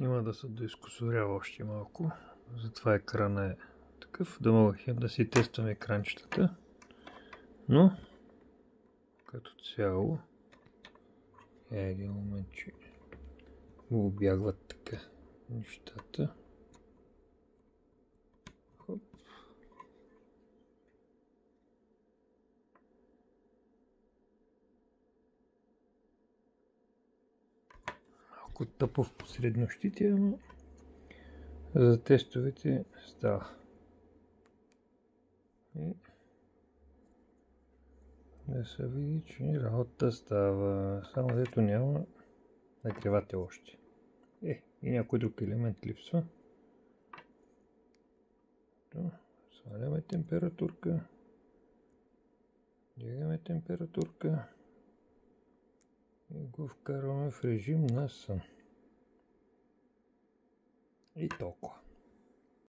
Има да се доизкусорява още малко, затова екрана е такъв, да мога хем да си тествам екранчетата, но като цяло един момент, че го обягват така нещата. Хоп. Малко тъпо в посреднощите, но за тестовете става. И да се види, че работата става, само дето няма нагревател още. И някой друг елемент липсва. Сваляме температурка, дигаме температурка и го вкарваме в режим на сън. И толкова.